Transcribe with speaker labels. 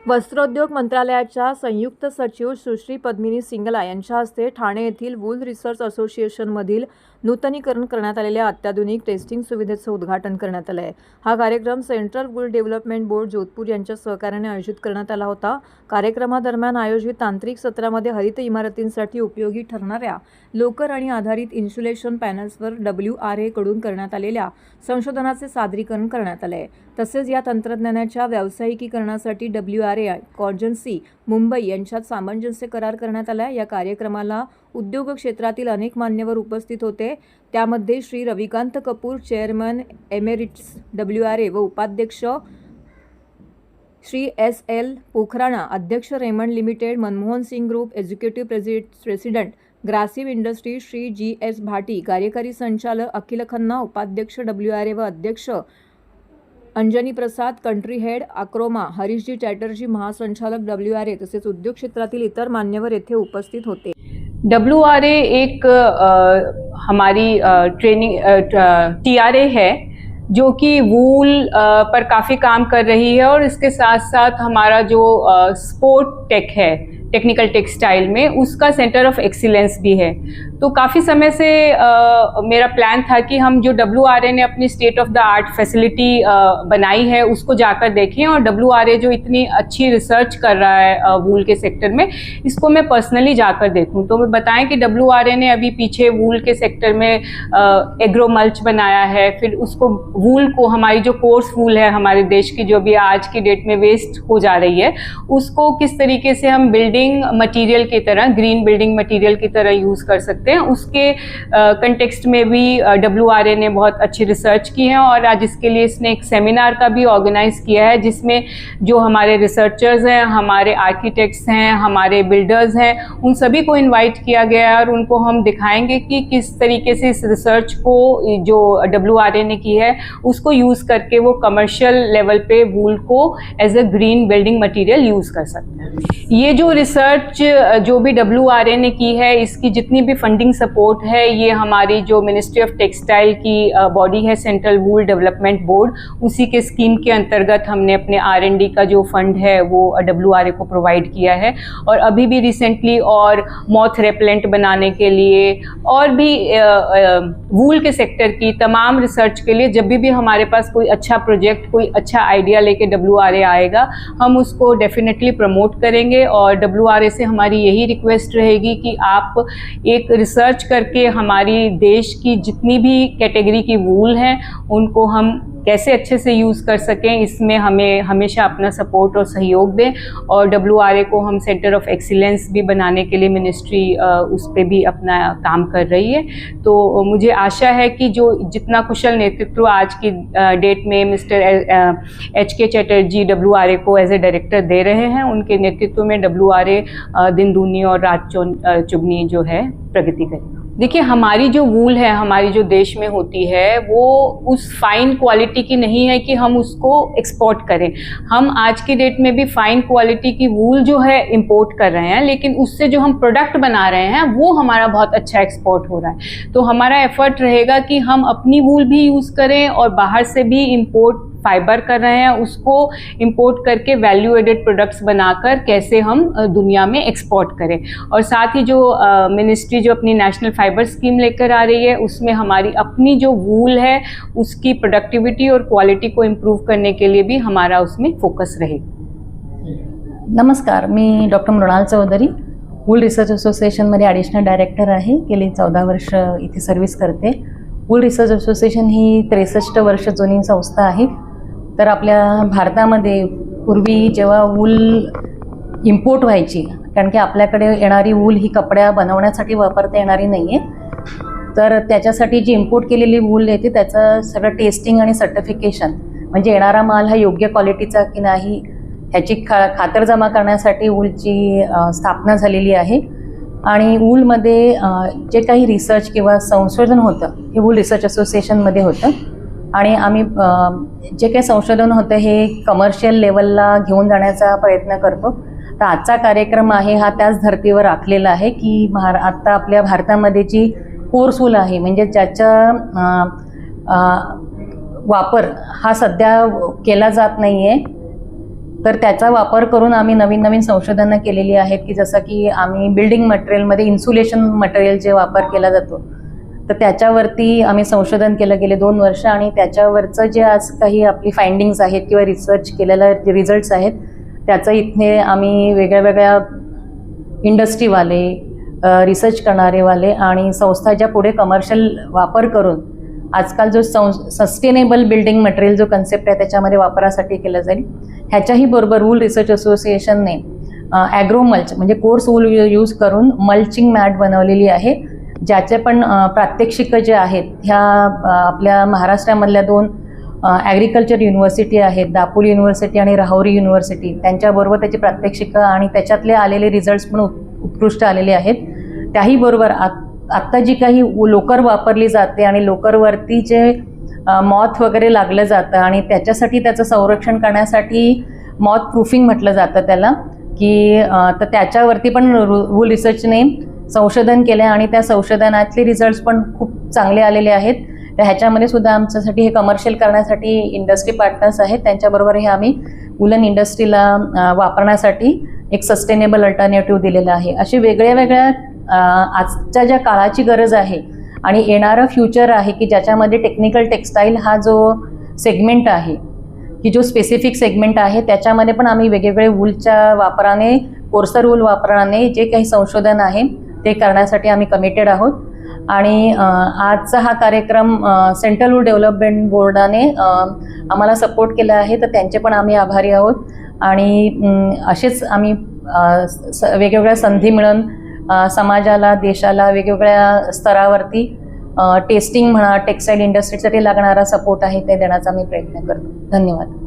Speaker 1: वस्त्रोद्योग मंत्रालयाच्या संयुक्त सचिव सुश्री पद्मिनी सिंगला यांच्या हस्ते ठाणे येथील वूल रिसर्च असोसिएशनमधील नूतनीकरण करण्यात आलेल्या अत्याधुनिक टेस्टिंग सुविधेचं उद्घाटन करण्यात आलं आहे। हा कार्यक्रम central wool development board Jodhpur यांच्या सहकार्याने आयोजित करण्यात आला होता। कार्यक्रमादरम्यान आयोजित तांत्रिक सत्रामध्ये हरित इमारतींसाठी उपयोगी ठरणाऱ्या लोकर आणि आधारित इन्सुलेशन पॅनल्सवर WRA कडून करण्यात आलेल्या संशोधनाचे सादरीकरण करण्यात आले। तसेच या तंत्रज्ञानाच्या व्यावसायिकीकरणासाठी WRA कॉन्जन्सी मुंबई यांच्यात सामंजस्य करार करण्यात आला। या कार्यक्रमाला उद्योग क्षेत्रातील अनेक मान्यवर उपस्थित होते। त्यामध्ये Shri Ravikant Kapoor, chairman emeritus WRA व उपाध्यक्ष श्री SL पोखराणा, अध्यक्ष Raymond limited, Manmohan Singh group executive president Grasim industry Shri GS Bhati, कार्यकारी संचालक अखिल खन्ना, उपाध्यक्ष WRA व अध्यक्ष अंजनी प्रसाद, कंट्री हेड अक्रोमा हरीशजी चॅटर्जी, महासंचालक WRA तसेच उद्योग क्षेत्रातील इतर मान्यवर येथे उपस्थित होते।
Speaker 2: WRA एक हमारी ट्रेनिंग TRA है जो कि वूल पर काफ़ी काम कर रही है और इसके साथ साथ हमारा जो स्पोर्ट टेक है, टेक्निकल टेक्सटाइल में, उसका सेंटर ऑफ एक्सीलेंस भी है। तो काफ़ी समय से मेरा प्लान था कि हम जो WRA ने अपनी state of the art facility बनाई है उसको जाकर देखें, और WRA जो इतनी अच्छी रिसर्च कर रहा है वूल के सेक्टर में, इसको मैं पर्सनली जाकर देखूं। तो मैं बताएं कि WRA ने अभी पीछे वूल के सेक्टर में एग्रो मल्च बनाया है, फिर उसको वूल को, हमारी जो कोर्स वूल है हमारे देश की जो भी आज की डेट में वेस्ट हो जा रही है, उसको किस तरीके से हम बिल्डिंग मटेरियल की तरह, ग्रीन बिल्डिंग मटेरियल की तरह यूज़ कर सकते हैं, उसके कंटेक्स्ट में भी WRA ने बहुत अच्छी रिसर्च की है। और आज इसके लिए इसने एक सेमिनार का भी ऑर्गेनाइज किया है, जिसमें जो हमारे रिसर्चर्स हैं, हमारे आर्किटेक्ट्स हैं, हमारे बिल्डर्स हैं, उन सभी को इनवाइट किया गया है, और उनको हम दिखाएंगे कि किस तरीके से इस रिसर्च को जो WRA ने की है उसको यूज़ करके वो कमर्शियल लेवल पे वूल को as a green building material use कर सकते हैं। ये जो रिसर्च जो भी WRA ने की है, इसकी जितनी भी फंडिंग सपोर्ट है, ये हमारी जो मिनिस्ट्री ऑफ टेक्सटाइल की बॉडी है, सेंट्रल वूल डेवलपमेंट बोर्ड, उसी के स्कीम के अंतर्गत हमने अपने R&D का जो फंड है वो WRA को प्रोवाइड किया है। और अभी भी रिसेंटली और मॉथ रेपेलेंट बनाने के लिए और भी वूल के सेक्टर की तमाम रिसर्च के लिए जब भी हमारे पास कोई अच्छा प्रोजेक्ट, कोई अच्छा आइडिया लेके WRA आएगा, हम उसको डेफिनेटली प्रमोट करेंगे। और WRA से हमारी यही रिक्वेस्ट रहेगी कि आप एक रिसर्च करके हमारी देश की जितनी भी कैटेगरी की वूल हैं उनको हम कैसे अच्छे से यूज़ कर सकें, इसमें हमें हमेशा अपना सपोर्ट और सहयोग दें। और WRA को हम सेंटर ऑफ एक्सीलेंस भी बनाने के लिए मिनिस्ट्री उस पर भी अपना काम कर रही है। तो मुझे आशा है कि जो जितना कुशल नेतृत्व आज की डेट में मिस्टर HK चैटर्जी WRA को एज ए डायरेक्टर दे रहे हैं, उनके नेतृत्व में WRA दिन दूनी और रात चुगनी जो है प्रगति करेगा। देखिए, हमारी जो वूल है, हमारी जो देश में होती है, वो उस फाइन क्वालिटी की नहीं है कि हम उसको एक्सपोर्ट करें। हम आज की डेट में भी फाइन क्वालिटी की वूल जो है इंपोर्ट कर रहे हैं, लेकिन उससे जो हम प्रोडक्ट बना रहे हैं वो हमारा बहुत अच्छा एक्सपोर्ट हो रहा है। तो हमारा एफर्ट रहेगा कि हम अपनी वूल भी यूज़ करें और बाहर से भी इंपोर्ट फाइबर कर रहे हैं उसको इंपोर्ट करके वैल्यू एडेड प्रोडक्ट्स बनाकर कैसे हम दुनिया में एक्सपोर्ट करें। और साथ ही जो मिनिस्ट्री जो अपनी नेशनल फाइबर स्कीम लेकर आ रही है, उसमें हमारी अपनी जो वूल है उसकी प्रोडक्टिविटी और क्वालिटी को इम्प्रूव करने के लिए भी हमारा उसमें फोकस रहेगा।
Speaker 3: नमस्कार, मी doctor Mrinal Chaudhari, wool research असोसिएशनमध्ये ॲडिशनल डायरेक्टर आहे। गेली 14 वर्ष इथे सर्व्हिस करते। वूल रिसर्च असोसिएशन ही 63 वर्ष जुनी संस्था आहे। तर आपल्या भारतामध्ये पूर्वी जेव्हा वूल इम्पोर्ट व्हायची, कारण की आपल्याकडे येणारी वूल ही कपड्या बनवण्यासाठी वापरता येणारी नाही आहे, तर त्याच्यासाठी जी इम्पोर्ट केलेली वूल येते त्याचं सगळं टेस्टिंग आणि सर्टिफिकेशन, म्हणजे येणारा माल हा योग्य क्वालिटीचा की नाही ह्याची खातरजमा करण्यासाठी वूलची स्थापना झालेली आहे। आणि वूलमध्ये जे काही रिसर्च किंवा संशोधन होतं हे वूल रिसर्च असोसिएशनमध्ये होतं, आणि आम्ही जे काही संशोधन होतं हे कमर्शियल लेवलला घेऊन जाण्याचा प्रयत्न करतो। तर आजचा कार्यक्रम आहे हा त्याच धर्तीवर आखलेला आहे की आत्ता आपल्या भारतामध्ये जी कोर्स वूल आहे, म्हणजे ज्याचा वापर हा सध्या केला जात नाही आहे, तर त्याचा वापर करून आम्ही नवीन नवीन संशोधनं केलेली आहेत की जसं की आम्ही बिल्डिंग मटेरियलमध्ये इन्सुलेशन मटेरियल जे वापर केला जातो तर त्याच्यावरती आम्ही संशोधन केलं गेले 2 वर्ष आणि त्याच्यावरचं जे आज काही आपली फाइंडिंग्स आहेत किंवा रिसर्च केलेला जे रिझल्ट्स आहेत त्याचं इथे आम्ही वेगळ्या वेगळ्या इंडस्ट्रीवाले रिसर्च करणारेवाले आणि संस्था ज्या पुढे कमर्शियल वापर करून आजकाल जो सस्टेनेबल बिल्डिंग मटेरियल जो कन्सेप्ट आहे त्याच्यामध्ये वापरासाठी केलं जाईल ह्याच्याही बरोबर वूल रिसर्च असोसिएशनने ॲग्रोमल्च म्हणजे कोर्स वूल यूज करून मल्चिंग मॅट बनवलेली आहे ज्याचे पण प्रात्यक्षिकं जे आहेत ह्या आपल्या महाराष्ट्रामधल्या 2 ॲग्रिकल्चर युनिव्हर्सिटी आहेत दापोली युनिव्हर्सिटी आणि राहुरी युनिव्हर्सिटी त्यांच्याबरोबर त्याची प्रात्यक्षिकं आणि त्याच्यातले आलेले रिझल्ट्स पण उत्कृष्ट आलेले आहेत त्याही बरोबर आत्ता जी काही लोकर वापरली जाते आणि लोकरवरती जे मॉथ वगैरे लागलं जातं आणि त्याच्यासाठी त्याचं संरक्षण करण्यासाठी मॉथ प्रूफिंग म्हटलं जातं त्याला की तर त्याच्यावरती पण वूल रिसर्चने संशोधन केलं आणि त्या संशोधनातले रिझल्ट्स पण खूप चांगले आलेले आहेत तर ह्याच्यामध्ये सुद्धा आमच्यासाठी हे कमर्शियल करण्यासाठी इंडस्ट्री पार्टनर्स आहेत त्यांच्याबरोबर हे आम्ही वुलन इंडस्ट्रीला वापरण्यासाठी एक सस्टेनेबल अल्टरनेटिव्ह दिलेलं आहे अशी वेगळ्या वेगळ्या आजच्या ज्या काळाची गरज आहे आणि येणारं फ्युचर आहे की ज्याच्यामध्ये टेक्निकल टेक्स्टाईल हा जो सेगमेंट आहे की जो स्पेसिफिक सेगमेंट आहे त्याच्यामध्ये पण आम्ही वेगवेगळे वूलच्या वापराने कोर्सर वूल वापराने जे काही संशोधन आहे ते करण्यासाठी आम्ही कमिटेड आहोत आणि आजचा हा कार्यक्रम सेंट्रल वूल डेव्हलपमेंट बोर्डाने आम्हाला सपोर्ट केला आहे तर त्यांचे पण आम्ही आभारी आहोत आणि असेच आम्ही वेगवेगळ्या संधी मिळून समाजाला देशाला वेगवेगळ्या स्तरावरती टेस्टिंग म्हणा टेक्स्टाईल इंडस्ट्रीसाठी लागणारा सपोर्ट आहे ते देण्याचा मी प्रयत्न करतो धन्यवाद